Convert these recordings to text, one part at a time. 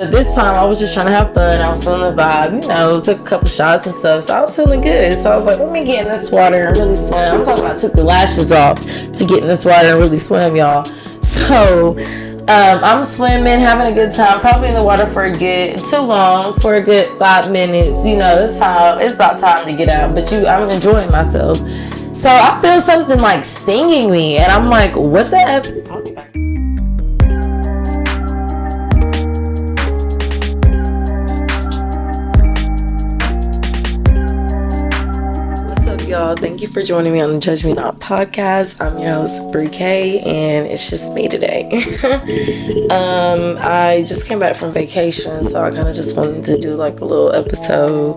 But this time I was just trying to have fun. I was feeling the vibe, took a couple shots and stuff. So I was feeling good. So I was like, let me get in this water and really swim. I'm talking about I took the lashes off to get in this water and really swim, y'all. So I'm swimming, having a good time, probably in the water for a good 5 minutes. It's about time to get out, but I'm enjoying myself. So I feel something like stinging me, and I'm like, what the F? Y'all, thank you for joining me on the Judge Me Not podcast. I'm your host, Brie K, and it's just me today. I just came back from vacation, so I kind of just wanted to do like a little episode,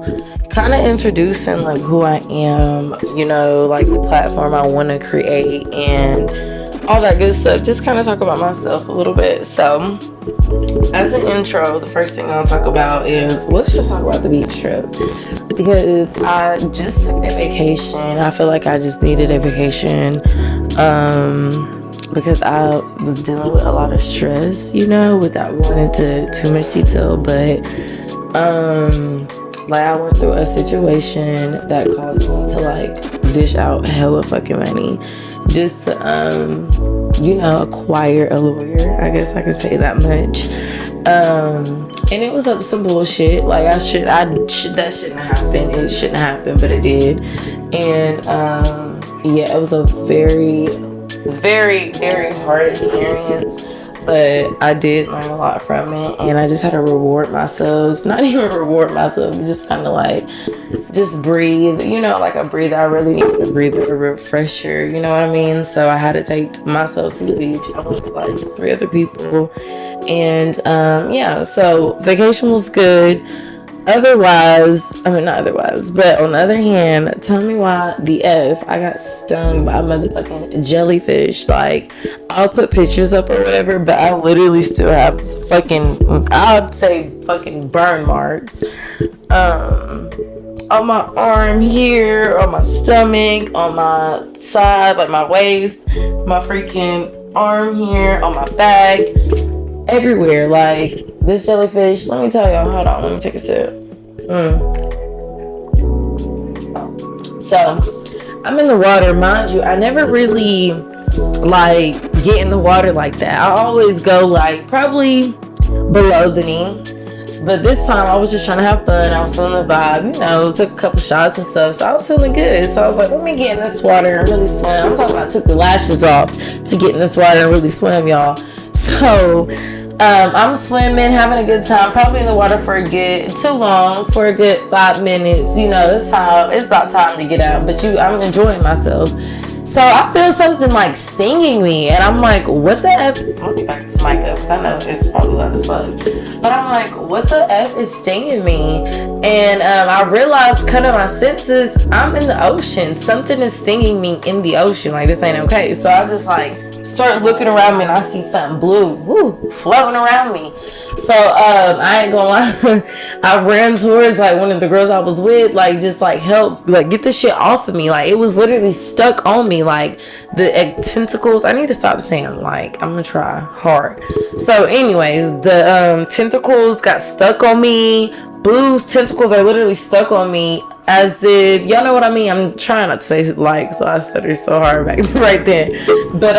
kind of introducing like who I am, like the platform I want to create and all that good stuff. Just kind of talk about myself a little bit. So, as an intro, the first thing I'll talk about is let's just talk about the beach trip. Because I just took a vacation. I feel like I just needed a vacation because I was dealing with a lot of stress, without going into too much detail. But I went through a situation that caused me to dish out hella fucking money just to acquire a lawyer. I guess I could say that much. And it was up some bullshit. That shouldn't happen. It shouldn't happen, but it did. And it was a very, very, very hard experience. But I did learn a lot from it, and I just had to reward myself. Not even reward myself, but just kind of just breathe. Like a breather. I really needed a breather, a refresher. You know what I mean? So I had to take myself to the beach. I was with 3 other people, and so vacation was good. But on the other hand, tell me why the F I got stung by a motherfucking jellyfish. I'll put pictures up or whatever, but I literally still have fucking burn marks on my arm here, on my stomach, on my side, my waist, my freaking arm here, on my back, everywhere. This jellyfish, let me tell y'all, hold on, let me take a sip. So, I'm in the water, mind you, I never really, get in the water like that. I always go, probably below the knee. But this time, I was just trying to have fun. I was feeling the vibe, took a couple shots and stuff. So, I was feeling good. So, I was like, let me get in this water and really swim. I'm talking about I took the lashes off to get in this water and really swim, y'all. So, I'm swimming, having a good time, probably in the water for a good 5 minutes. It's about time to get out, but I'm enjoying myself. So I feel something stinging me, and I'm like, what the F? Let me back this mic up because I know it's probably loud as fuck. But I'm like, what the F is stinging me? And I realized, cutting my senses, I'm in the ocean. Something is stinging me in the ocean. This ain't okay. So I just start looking around me, and I see something blue, floating around me. So I ain't gonna lie, I ran towards one of the girls I was with, help, get this shit off of me. It was literally stuck on me, the tentacles. I need to stop saying I'm gonna try hard. So anyways, the tentacles got stuck on me. Blue's tentacles are literally stuck on me, as if, y'all know what I mean. I'm trying not to say so I stuttered so hard right then. But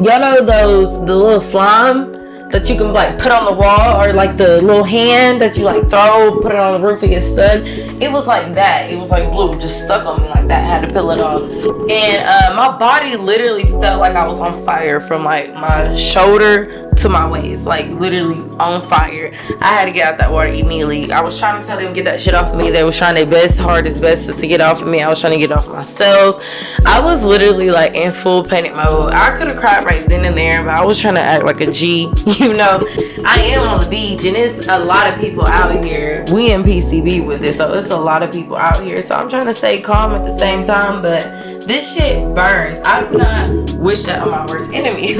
y'all know the little slime that you can put on the wall, or the little hand that you throw, put it on the roof and get stuck. It was like that. It was blue, just stuck on me like that. I had to peel it off, and my body literally felt like I was on fire from my shoulder to my waist, literally on fire. I had to get out that water immediately. I was trying to tell them get that shit off of me. They was trying their hardest to get off of me. I was trying to get off myself. I was literally in full panic mode. I could have cried right then and there, but I was trying to act like a G. I am on the beach, and it's a lot of people out here. We in PCB with this, so it's a lot of people out here. So I'm trying to stay calm at the same time, but this shit burns. I do not wish that on my worst enemy.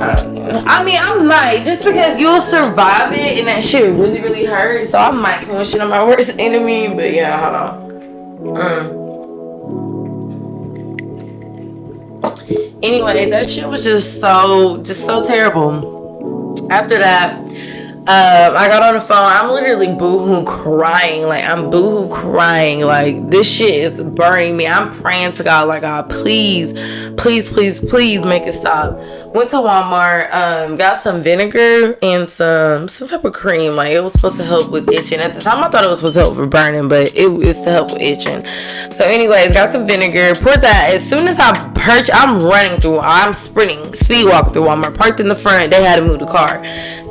I might, just because you'll survive it, and that shit really, really hurts. So I might wish it on my worst enemy, but yeah, hold on. Anyways, that shit was just so terrible. After that, I got on the phone. I'm literally boohoo crying. Like, I'm boohoo crying. Like, this shit is burning me. I'm praying to God, like, God, please, please, please, please make it stop. Went to Walmart, got some vinegar and some type of cream. Like, it was supposed to help with itching. At the time, I thought it was supposed to help with burning, but it was to help with itching. So, anyways, got some vinegar. Poured that. As soon as I'm running through. I'm sprinting, speed walk through Walmart. Parked in the front. They had to move the car.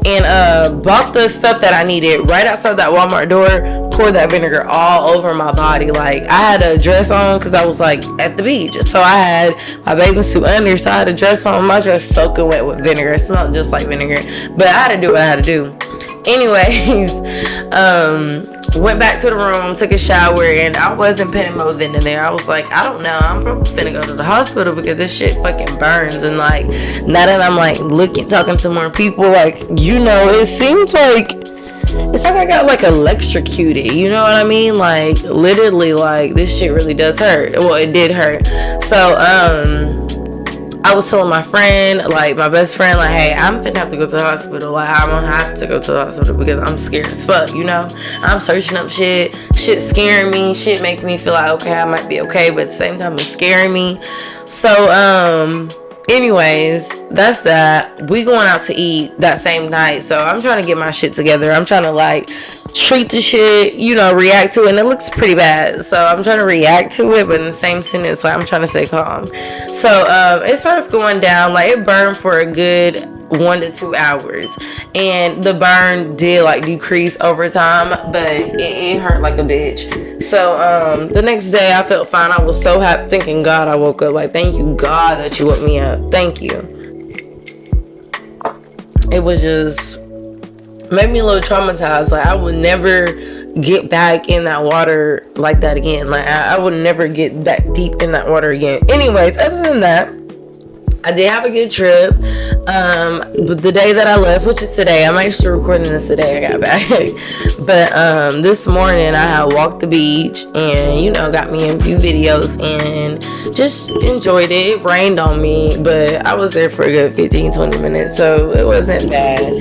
And bought the stuff that I needed right outside that Walmart door. Poured that vinegar all over my body. Like, I had a dress on because I was like at the beach, so I had my bathing suit under, so I had a dress on. My dress soaking wet with vinegar. It smelled just like vinegar, but I had to do what I had to do. Anyways, went back to the room, took a shower, and I wasn't putting more than in there. I was like, I don't know, I'm probably finna go to the hospital because this shit fucking burns. And like, now that I'm like talking to more people, like, it seems like it's like I got like electrocuted, you know what I mean? Like, literally, like, this shit really does hurt. Well, it did hurt. So I was telling my friend, like my best friend, like, hey, I'm finna have to go to the hospital. Like, I'm gonna have to go to the hospital because I'm scared as fuck, I'm searching up shit scaring me, shit making me feel like, okay, I might be okay, but at the same time it's scaring me. So anyways, that's that. We going out to eat that same night, so I'm trying to get my shit together. I'm trying to like treat the shit, react to it, and it looks pretty bad, so I'm trying to react to it, but in the same sentence, like, I'm trying to stay calm. So it starts going down. Like, it burned for a good 1 to 2 hours, and the burn did like decrease over time, but it hurt like a bitch. So the next day I felt fine. I was so happy, thanking God I woke up. Like, thank you, God, that you woke me up. Thank you. It was just made me a little traumatized. Like, I would never get back in that water like that again. Like, I would never get back deep in that water again. Anyways, other than that, I did have a good trip. But the day that I left, which is today, I'm actually recording this today, I got back. But this morning I had walked the beach and, got me a few videos and just enjoyed it. It rained on me, but I was there for a good 15-20 minutes, so it wasn't bad.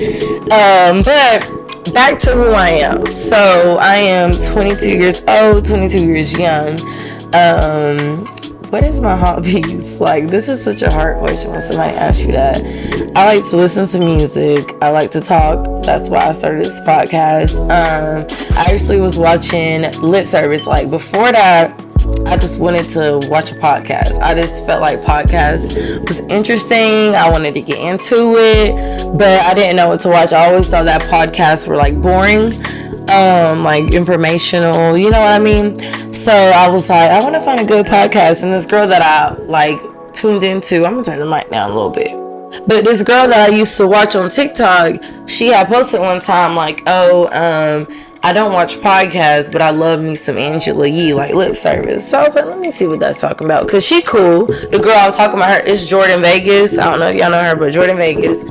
But back to who I am. So I am 22 years old, 22 years young. What is my hobbies? Like, this is such a hard question when somebody asks you that. I like to listen to music. I like to talk. That's why I started this podcast. I actually was watching lip service. Like, before that, I just wanted to watch a podcast. I just felt like podcast was interesting. I wanted to get into it, but I didn't know what to watch. I always thought that podcasts were like boring, like informational, you know what I mean? So I was like, I want to find a good podcast. And this girl that I like tuned into, I'm gonna turn the mic down a little bit, but this girl that I used to watch on TikTok, she had posted one time like, I don't watch podcasts, but I love me some Angela Yee, like lip service. So I was like, let me see what that's talking about, because she cool. The girl I'm talking about, her is Jordan Vegas. I don't know if y'all know her, but Jordan Vegas.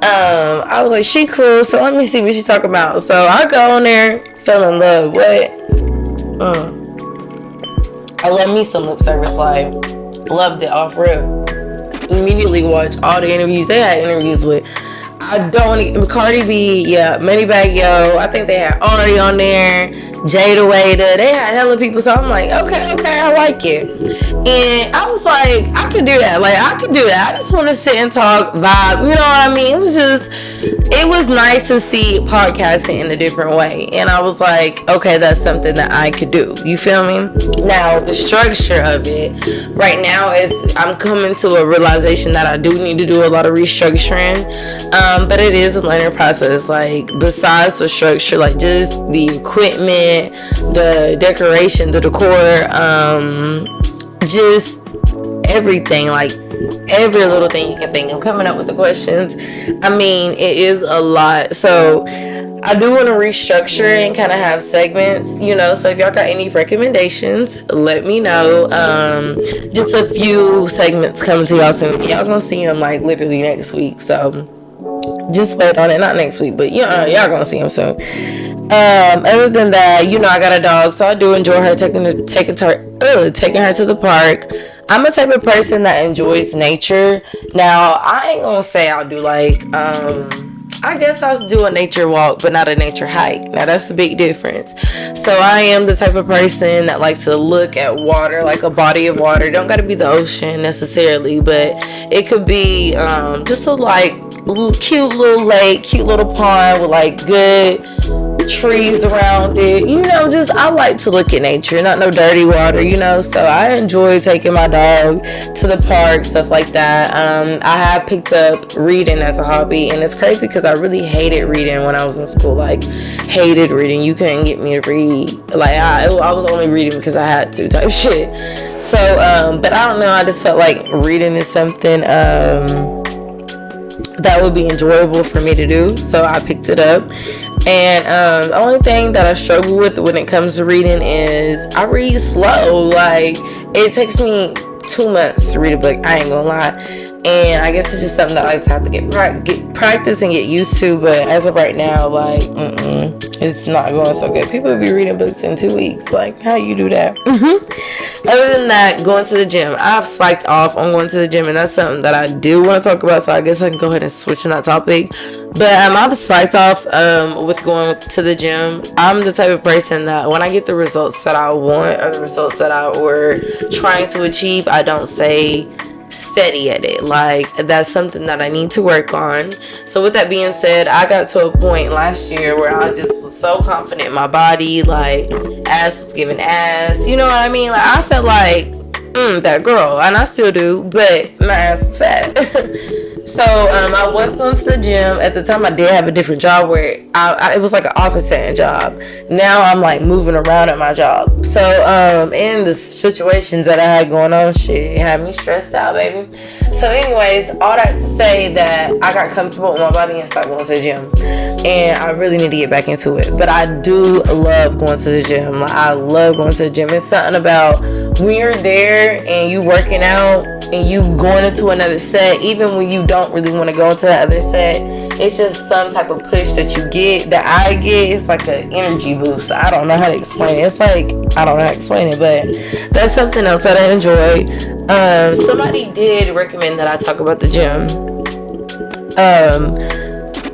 I was like, she cool, so let me see what she's talking about. So I go on there, fell in love. I love me some lip service, like, loved it off rip. Immediately watched all the interviews. They had interviews with Cardi B, yeah, Moneybagg Yo. I think they had Ari on there, Jada Waiter. They had hella people, so I'm like, okay, I like it. And I was like, I could do that. Like, I could do that. I just want to sit and talk, vibe. You know what I mean? It was nice to see podcasting in a different way. And I was like, okay, that's something that I could do. You feel me? Now, the structure of it right now is I'm coming to a realization that I do need to do a lot of restructuring. But it is a learning process. Like, besides the structure, like just the equipment, the decoration, the decor, just everything, like every little thing you can think of, coming up with the questions. I mean, it is a lot. So I do want to restructure and kind of have segments, so if y'all got any recommendations, let me know. Just a few segments coming to y'all soon. Y'all gonna see them like literally next week, so just wait on it. Not next week, but y'all gonna see them soon. Other than that, I got a dog, so I do enjoy her taking her to the park. I'm a type of person that enjoys nature. Now, I ain't gonna say I'll do like I guess I'll do a nature walk, but not a nature hike. Now that's a big difference. So I am the type of person that likes to look at water, like a body of water. Don't gotta be the ocean necessarily, but it could be just a like cute little lake, cute little pond with like good trees around it. You know, just I like to look at nature, not no dirty water, you know. So I enjoy taking my dog to the park, stuff like that. I have picked up reading as a hobby, and it's crazy because I really hated reading when I was in school. Like, hated reading. You couldn't get me to read. Like, I was only reading because I had to type shit. So but I don't know, I just felt like reading is something that would be enjoyable for me to do, so I picked it up. And the only thing that I struggle with when it comes to reading is I read slow. Like, it takes me 2 months to read a book, I ain't gonna lie. And I guess it's just something that I just have to get practice and get used to. But as of right now, like, it's not going so good. People be reading books in 2 weeks. Like, how you do that? Other than that, going to the gym. I've slacked off on going to the gym, and that's something that I do want to talk about. So I guess I can go ahead and switch to that topic. But I've slacked off with going to the gym. I'm the type of person that when I get the results that I want, or the results that I were trying to achieve, I don't say steady at it. Like, that's something that I need to work on. So with that being said, I got to a point last year where I just was so confident in my body. Like, ass was giving ass, you know what I mean? Like, I felt like that girl, and I still do, but my ass is fat. So I was going to the gym at the time. I did have a different job where it was like an office setting job. Now I'm like moving around at my job. So in the situations that I had going on, shit, it had me stressed out, baby. So anyways, all that to say that I got comfortable with my body and stopped going to the gym, and I really need to get back into it. But I do love going to the gym. Like, I love going to the gym. It's something about when you're there and you working out and you going into another set, even when you don't really want to go into the other set, it's just some type of push that you get, that I get. It's like an energy boost. I don't know how to explain it. It's like, I don't know how to explain it, but that's something else that I enjoy. Somebody did recommend that I talk about the gym,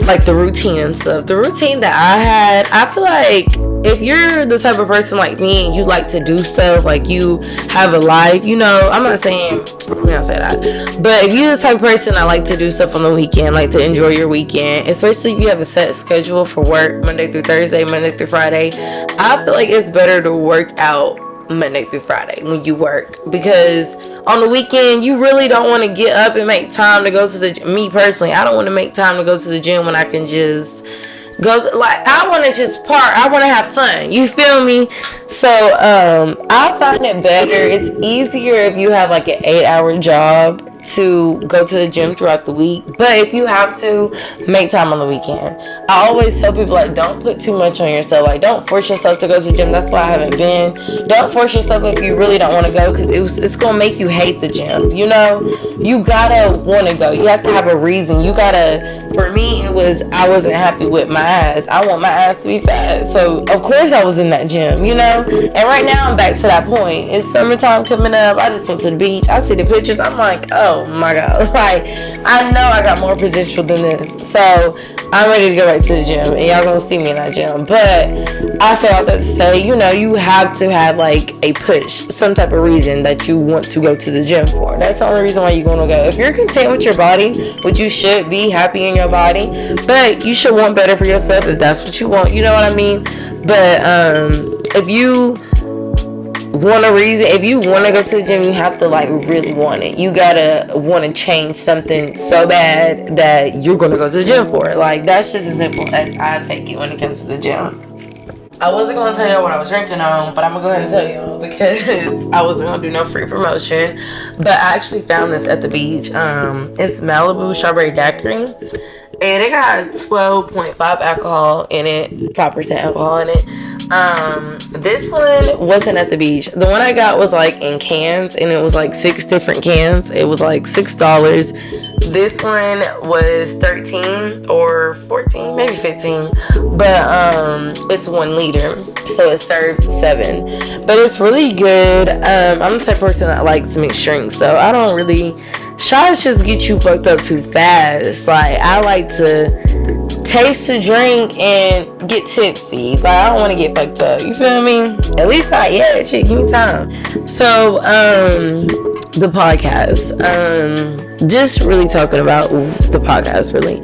like the routine and stuff. The routine that I had, I feel like if you're the type of person like me and you like to do stuff, like you have a life, you know, I'm not saying, let me not say that, but if you're the type of person that like to do stuff on the weekend, like to enjoy your weekend, especially if you have a set schedule for work, Monday through Thursday, Monday through Friday, I feel like it's better to work out Monday through Friday when you work, because on the weekend you really don't want to get up and make time to go to the gym. Me personally, I don't want to make time to go to the gym when I can just go to, like, I want to just park, I want to have fun, you feel me? So I find it better, it's easier if you have like an 8-hour job to go to the gym throughout the week. But if you have to, make time on the weekend. I always tell people, like, don't put too much on yourself. Like, don't force yourself to go to the gym. That's why I haven't been. Don't force yourself if you really don't want to go, because it's gonna make you hate the gym. You know, you gotta want to go. You have to have a reason. You gotta. For me, it was, I wasn't happy with my ass. I want my ass to be fat, so of course I was in that gym. You know, and right now I'm back to that point. It's summertime coming up. I just went to the beach. I see the pictures. I'm like, oh my god, like, I know I got more potential than this. So I'm ready to go back to the gym, and y'all gonna see me in that gym. But I say all that to say, you know, you have to have like a push, some type of reason that you want to go to the gym for. That's the only reason why you're gonna go. If you're content with your body, which you should be, happy in your body, but you should want better for yourself if that's what you want, you know what I mean? But if you want a reason, if you want to go to the gym, you have to like really want it. You gotta want to change something so bad that you're gonna go to the gym for it. Like, that's just as simple as I take it when it comes to the gym. I wasn't gonna tell you what I was drinking on, but I'm gonna go ahead and tell you because I wasn't gonna do no free promotion. But I actually found this at the beach. It's Malibu Strawberry Daiquiri, and it got 12.5 alcohol in it, 5% alcohol in it. This one wasn't at the beach. The one I got was like in cans, and it was like 6 different cans. It was like $6. This one was 13 or 14, maybe 15, but it's 1 liter, so it serves 7. But it's really good. I'm the type of person that likes to mix drinks, so I don't really, shots just get you fucked up too fast. Like, I like to taste the drink and get tipsy. Like, I don't want to get fucked up. You feel me? At least not yet. Shit, give me time. So, the podcast. Just really talking about the podcast, really.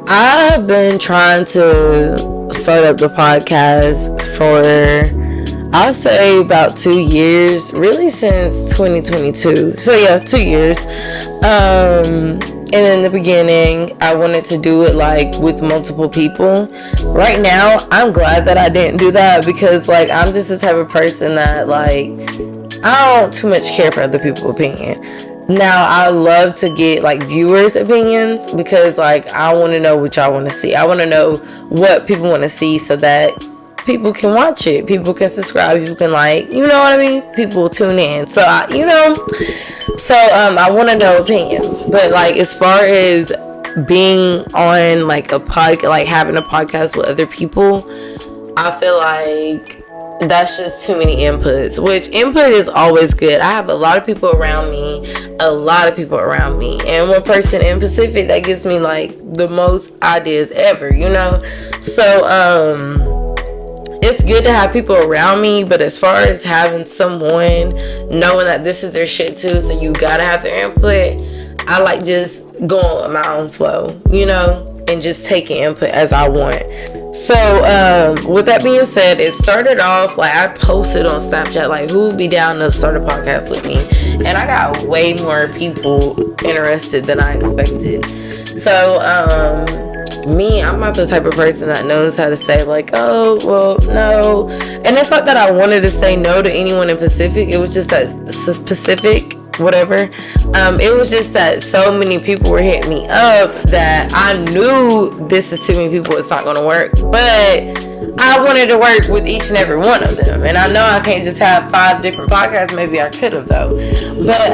I've been trying to start up the podcast for, I'll say, about 2 years. Really since 2022. So, yeah, 2 years. And in the beginning, I wanted to do it like with multiple people. Right now, I'm glad that I didn't do that because like I'm just the type of person that like I don't too much care for other people's opinion. Now, I love to get like viewers' opinions because like I want to know what y'all want to see. I want to know what people want to see so that people can watch it. People can subscribe. People can like, you know what I mean? People will tune in. So, I want to know opinions. But like as far as being on like a podcast, like having a podcast with other people, I feel like that's just too many inputs, which input is always good. I have a lot of people around me, and one person in Pacific that gives me like the most ideas ever, you know? So, it's good to have people around me, but as far as having someone knowing that this is their shit too, so you gotta have their input, I like just going with my own flow, you know, and just taking input as I want. So, with that being said, it started off like I posted on Snapchat like who would be down to start a podcast with me, and I got way more people interested than I expected. So, I'm not the type of person that knows how to say like, oh, well, no. And it's not that I wanted to say no to anyone in Pacific. It was just that Pacific, whatever. It was just that so many people were hitting me up that I knew this is too many people. It's not going to work. But I wanted to work with each and every one of them. And I know I can't just have 5 different podcasts. Maybe I could have though. But,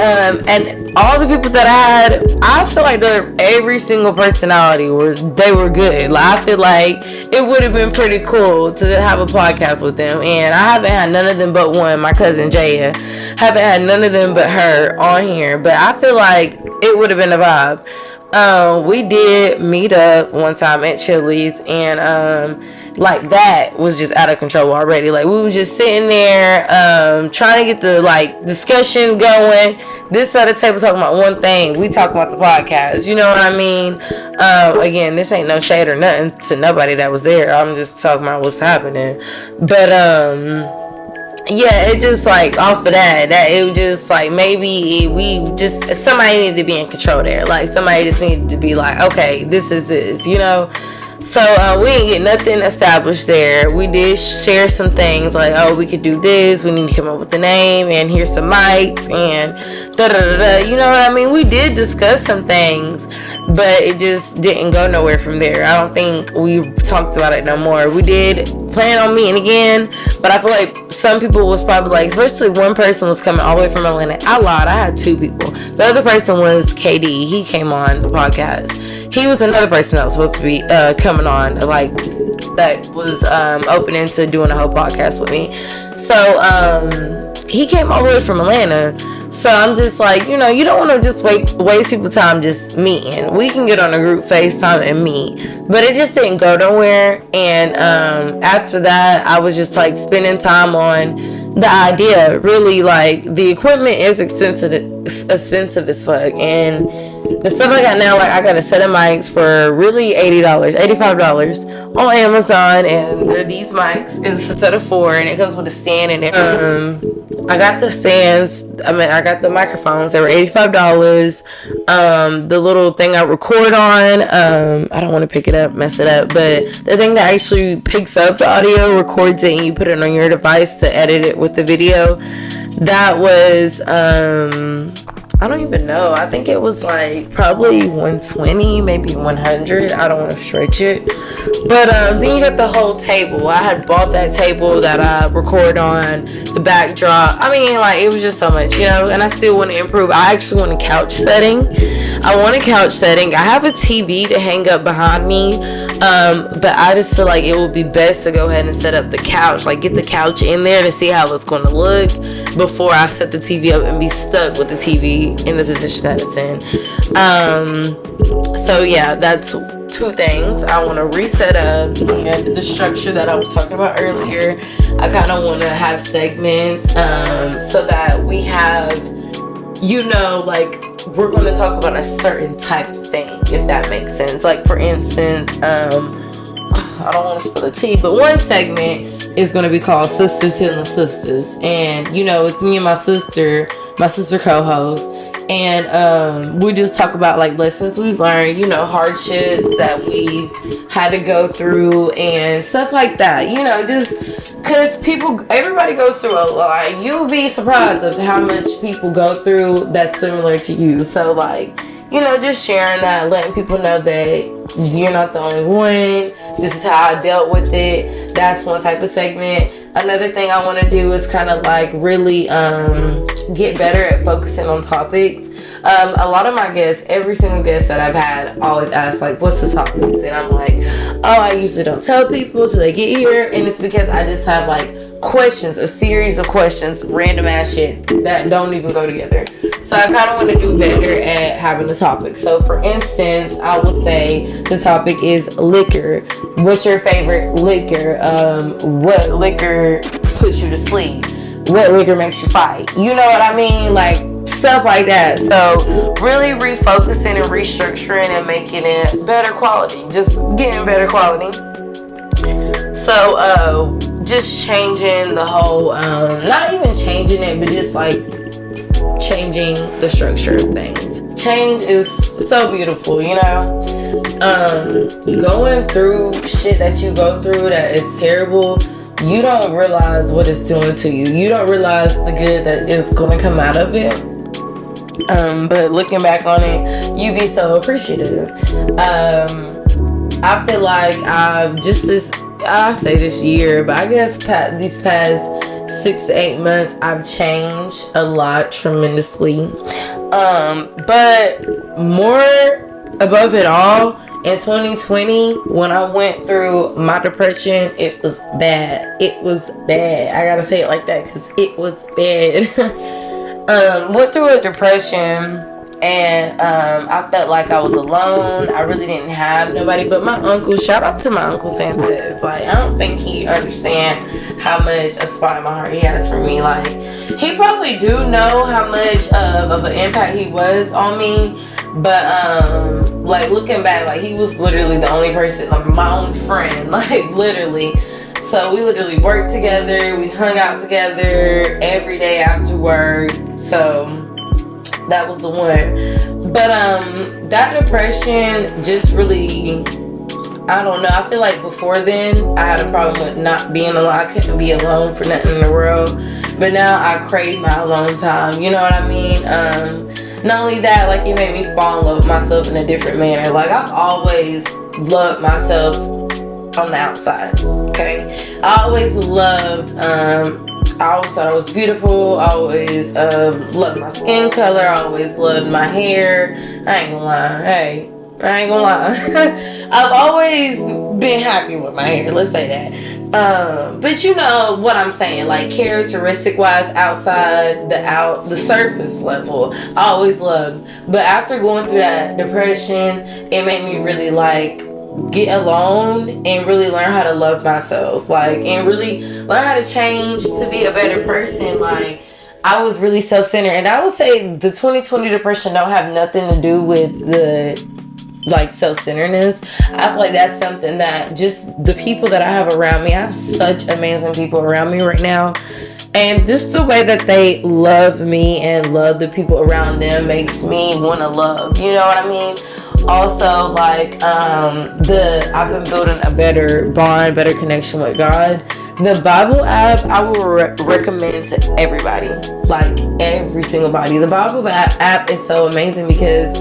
and all the people that I had, I feel like every single personality they were good. Like, I feel like it would have been pretty cool to have a podcast with them. And I haven't had none of them but one, my cousin Jaya. Haven't had none of them but her on here. But I feel like it would have been a vibe. We did meet up one time at Chili's, and like that was just out of control already. Like we was just sitting there trying to get the like discussion going. This side of the table talking about one thing, we talking about the podcast, you know what I mean? Again, this ain't no shade or nothing to nobody that was there. I'm just talking about what's happening. But yeah, it just like off of that it was just like maybe somebody needed to be in control there. Like somebody just needed to be like, okay, this is this, you know. So we didn't get nothing established there. We did share some things like, oh, we could do this, we need to come up with the name, and here's some mics, and you know what I mean? We did discuss some things, but it just didn't go nowhere from there. I don't think we talked about it no more. We did plan on meeting again, but I feel like some people was probably like, especially one person was coming all the way from Atlanta. I lied, I had 2 people. The other person was KD. He came on the podcast. He was another person that was supposed to be coming on, like that was open into doing a whole podcast with me. So he came all the way from Atlanta. So I'm just like, you know, you don't want to just waste people's time just meeting. We can get on a group FaceTime and meet, but it just didn't go nowhere. And after that, I was just like spending time on the idea. Really, like the equipment is expensive as fuck, and the stuff I got now, like I got a set of mics for really $80, $85 on Amazon, and they're these mics. It's a set of 4, and it comes with a stand and everything. I got the stands. I got the microphones. They were $85. The little thing I record on, I don't want to mess it up, but the thing that actually picks up the audio, records it, and you put it on your device to edit it with the video, that was I don't even know. I think it was like probably 120, maybe 100. I don't want to stretch it. But then you got the whole table. I had bought that table that I record on, the backdrop. I mean, like, it was just so much, you know, and I still want to improve. I actually want a couch setting. I have a TV to hang up behind me, but I just feel like it would be best to go ahead and set up the couch, like get the couch in there to see how it's going to look before I set the TV up and be stuck with the TV in the position that it's in. So yeah, that's two things. I want to reset up and the structure that I was talking about earlier. I kind of want to have segments so that we have, like, we're going to talk about a certain type of thing, if that makes sense. Like, for instance, I don't want to spill the tea, but one segment is going to be called Sisters Healing Sisters. And, it's me and my sister co-host. And we just talk about, like, lessons we've learned, hardships that we've had to go through and stuff like that. Just because everybody goes through a lot. You'll be surprised of how much people go through that's similar to you. So, like, just sharing that, letting people know that you're not the only one. This is how I dealt with it. That's one type of segment. Another thing I want to do is kind of like really get better at focusing on topics. A lot of my guests, every single guest that I've had, always ask, like, what's the topics? And I'm like, I usually don't tell people till they get here. And it's because I just have, like, questions, a series of questions, random ass shit that don't even go together. So I kind of want to do better at having a topic. So for instance, I will say the topic is liquor. What's your favorite liquor? What liquor puts you to sleep? What liquor makes you fight? You know what I mean? Like, stuff like that. So really refocusing and restructuring and making it better quality. Just getting better quality. So just changing the whole, not even changing it, but just like changing the structure of things. Change is so beautiful, going through shit that you go through that is terrible. You don't realize what it's doing to you. You don't realize the good that is going to come out of it. But looking back on it, you be so appreciative. I feel like I say this year, but I guess these past 6 to 8 months, I've changed a lot tremendously. But more above it all, in 2020, when I went through my depression, it was bad. It was bad. I gotta say it like that because it was bad. Went through a depression. And I felt like I was alone. I really didn't have nobody but my uncle. Shout out to my Uncle Sanchez. Like, I don't think he understands how much a spot in my heart he has for me. Like, he probably do know how much of an impact he was on me. But like, looking back, like, he was literally the only person, like, my own friend. Like, literally. So we literally worked together. We hung out together every day after work. So that was the one. But that depression just really, I don't know. I feel like before then I had a problem with not being alone. I couldn't be alone for nothing in the world. But now I crave my alone time. You know what I mean? Not only that, like, it made me fall in love with myself in a different manner. Like, I've always loved myself on the outside. Okay, I always loved. I always thought I was beautiful. I always loved my skin color. I always loved my hair. I ain't gonna lie. Hey, I ain't gonna lie. I've always been happy with my hair. Let's say that. But you know what I'm saying. Like, characteristic wise, outside the surface level, I always loved. But after going through that depression, it made me really like get alone and really learn how to love myself, like, and really learn how to change to be a better person. Like, I was really self-centered, and I would say the 2020 depression don't have nothing to do with the, like, self-centeredness. I feel like that's something that just the people that I have around me, I have such amazing people around me right now, and just the way that they love me and love the people around them makes me want to love, you know what I mean? Also, like, I've been building a better bond, better connection with God. The Bible app, I will recommend to everybody, like, every single body. The Bible app is so amazing because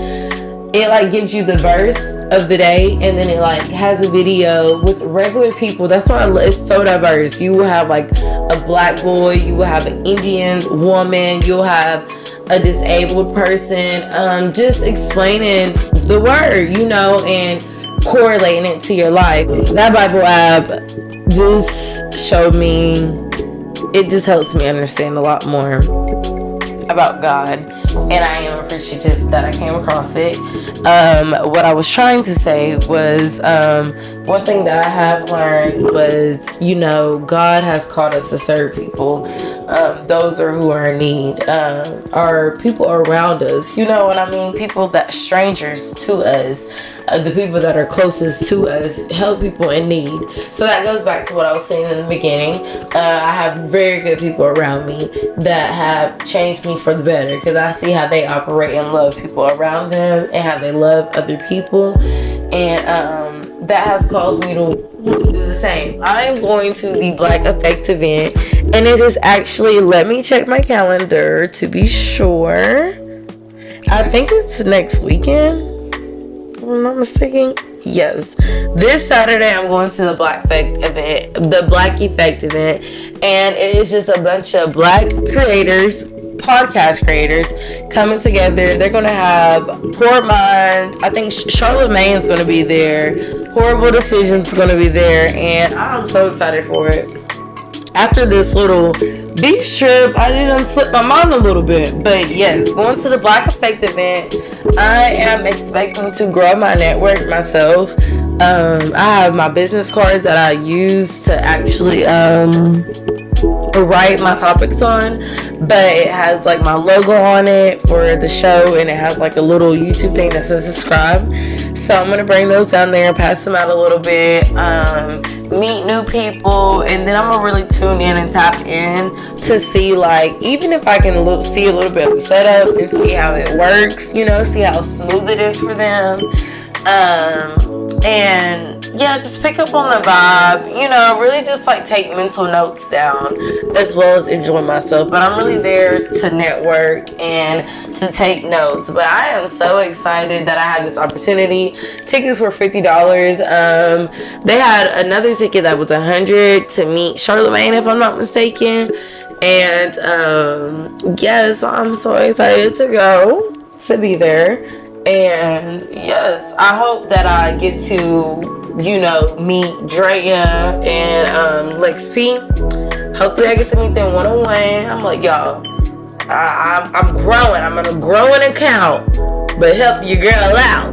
it, like, gives you the verse of the day, and then it, like, has a video with regular people. That's why it's so diverse. You will have, like, a black boy, you will have an Indian woman, you'll have a disabled person, just explaining the word, you know, and correlating it to your life. That Bible app just showed me, it just helps me understand a lot more about God and I am appreciative that I came across it. What I was trying to say was, one thing that I have learned was, God has called us to serve people. Those are who are in need, are people around us. You know what I mean? People that strangers to us, the people that are closest to us, help people in need. So that goes back to what I was saying in the beginning. I have very good people around me that have changed me for the better, because I see how they operate and love people around them and how they love other people, and that has caused me to do the same. I am going to the Black Effect event, and it is actually, let me check my calendar to be sure. I think it's next weekend, if I'm not mistaken. Yes, this Saturday I'm going to the Black Effect event, and it is just a bunch of Black creators, podcast creators, coming together. They're gonna have Poor Minds. I think Charlamagne is gonna be there. Horrible Decisions is gonna be there, and I'm so excited for it. After this little beach trip, I didn't slip my mind a little bit. But yes, going to the Black Effect event, I am expecting to grow my network myself. I have my business cards that I use to actually write my topics on, but it has like my logo on it for the show, and it has like a little YouTube thing that says subscribe. So I'm gonna bring those down there and pass them out a little bit, meet new people, and then I'm gonna really tune in and tap in to see, like, even if I can see a little bit of the setup and see how it works, see how smooth it is for them, and yeah, just pick up on the vibe, really just like take mental notes down as well as enjoy myself. But I'm really there to network and to take notes. But I am so excited that I had this opportunity. Tickets were $50. They had another ticket that was $100 to meet Charlamagne, if I'm not mistaken. And yes, I'm so excited to be there. And yes, I hope that I get to meet Drea and Lex P. Hopefully I get to meet them one-on-one. I'm like, y'all, I'm growing. I'm on a growing account, but help your girl out.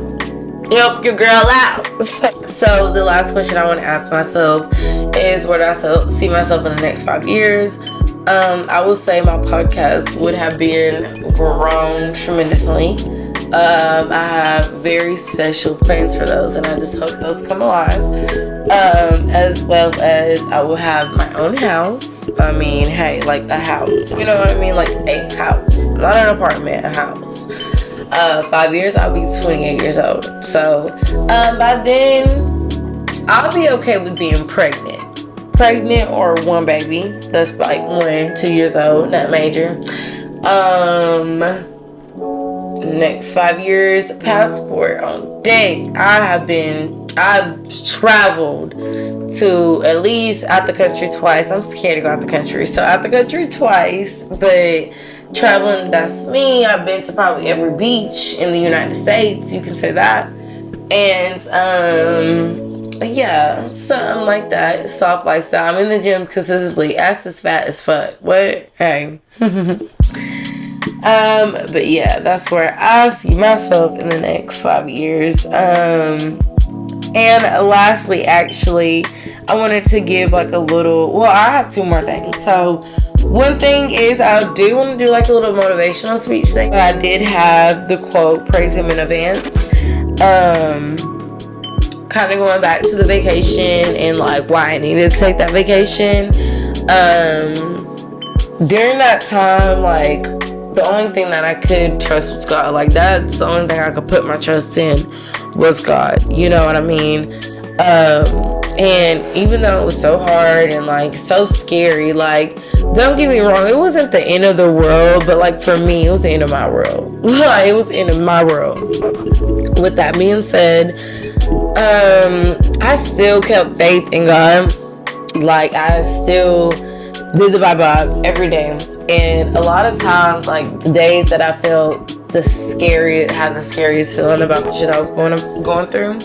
So the last question I want to ask myself is, where do I see myself in the next 5 years? I will say my podcast would have been grown tremendously. I have very special plans for those, and I just hope those come alive. As well as I will have my own house. I mean, hey, like a house. You know what I mean? Like a house. Not an apartment, a house. 5 years, I'll be 28 years old. So, by then, I'll be okay with being pregnant or one baby that's like 1-2 years old, not major. Next 5 years, passport on deck. I've traveled to at least out the country twice. I'm scared to go out the country, so out the country twice, but traveling, that's me. I've been to probably every beach in the United States, you can say that. And yeah, something like that. Soft lifestyle. I'm in the gym consistently. Ass is fat as fuck. What? Hey. But yeah, that's where I see myself in the next 5 years. And lastly, actually, I wanted to give like a little, I have 2 more things. So one thing is, I do want to do like a little motivational speech thing. I did have the quote, praise him in advance. Kind of going back to the vacation and like why I needed to take that vacation. During that time, like, the only thing that I could trust was God. Like, that's the only thing I could put my trust in was God. You know what I mean? And even though it was so hard and like so scary, like, don't get me wrong, it wasn't the end of the world, but like for me, it was the end of my world. Like, it was the end of my world. With that being said, I still kept faith in God. Like, I still did the Bible every day. And a lot of times, like, the days that I felt had the scariest feeling about the shit I was going through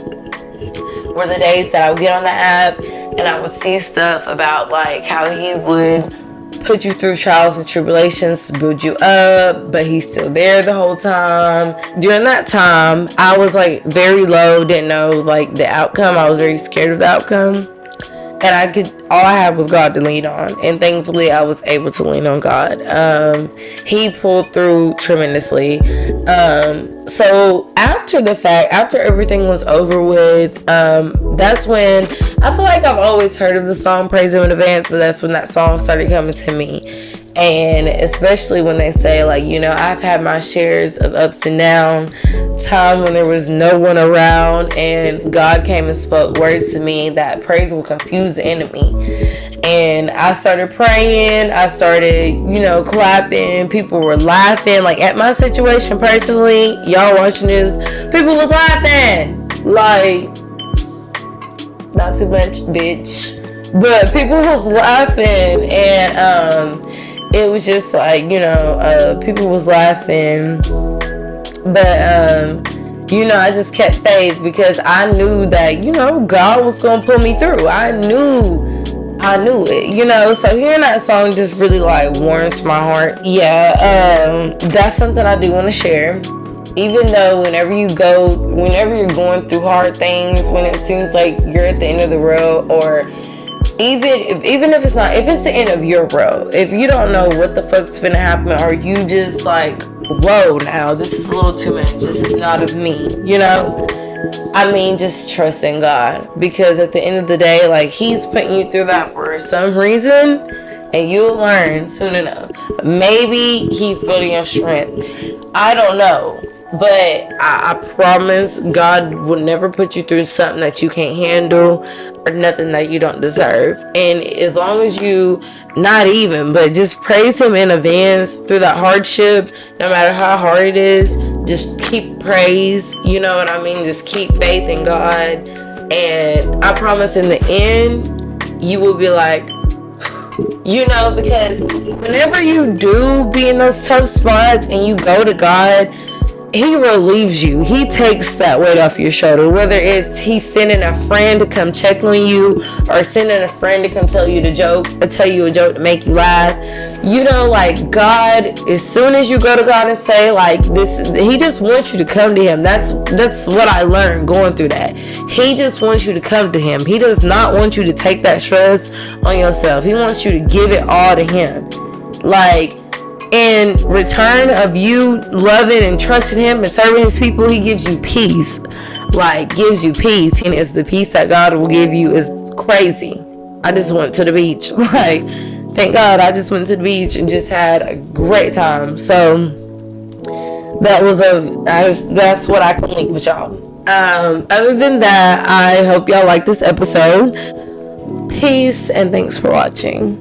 were the days that I would get on the app and I would see stuff about, like, how he would put you through trials and tribulations to build you up, but he's still there the whole time. During that time, I was like very low, didn't know like the outcome. I was very scared of the outcome. And all I had was God to lean on. And thankfully, I was able to lean on God. He pulled through tremendously. So after everything was over with, that's when, I feel like I've always heard of the song Praise Him in Advance, but that's when that song started coming to me. And especially when they say, like, you know, I've had my shares of ups and downs, time when there was no one around, and God came and spoke words to me that praise will confuse the enemy. And I started praying, I started, you know, clapping, people were laughing, like at my situation personally, y'all watching this, people was laughing, like, not too much, bitch, but people was laughing, and it was just like, you know, people was laughing, but you know, I just kept faith because I knew that, you know, God was gonna pull me through. I knew it, you know. So hearing that song just really like warms my heart. Yeah, that's something I do want to share. Even though whenever you're going through hard things, when it seems like you're at the end of the road, or even if it's not, if it's the end of your road, if you don't know what the fuck's finna happen, or you just like, whoa, now this is a little too much, this is not of me, you know, I mean, just trust in God, because at the end of the day, like, he's putting you through that for some reason, and you'll learn soon enough. Maybe he's building your strength, I don't know. But I promise God will never put you through something that you can't handle, or nothing that you don't deserve. And as long as you, not even, but just praise him in advance through that hardship, no matter how hard it is, just keep praise, you know what I mean? Just keep faith in God. And I promise in the end, you will be like, you know, because whenever you do be in those tough spots and you go to God, he relieves you. He takes that weight off your shoulder. Whether it's he's sending a friend to come check on you, or sending a friend to come tell you a joke to make you laugh. You know, like, God, as soon as you go to God and say like this, he just wants you to come to him. That's what I learned going through that. He just wants you to come to him. He does not want you to take that stress on yourself. He wants you to give it all to him. Like, in return of you loving and trusting him and serving his people, he gives you peace. Like, gives you peace. And it's the peace that God will give you is crazy. I just went to the beach. Like, thank God I just went to the beach and just had a great time. So that's what I can link with y'all. Other than that, I hope y'all like this episode. Peace and thanks for watching.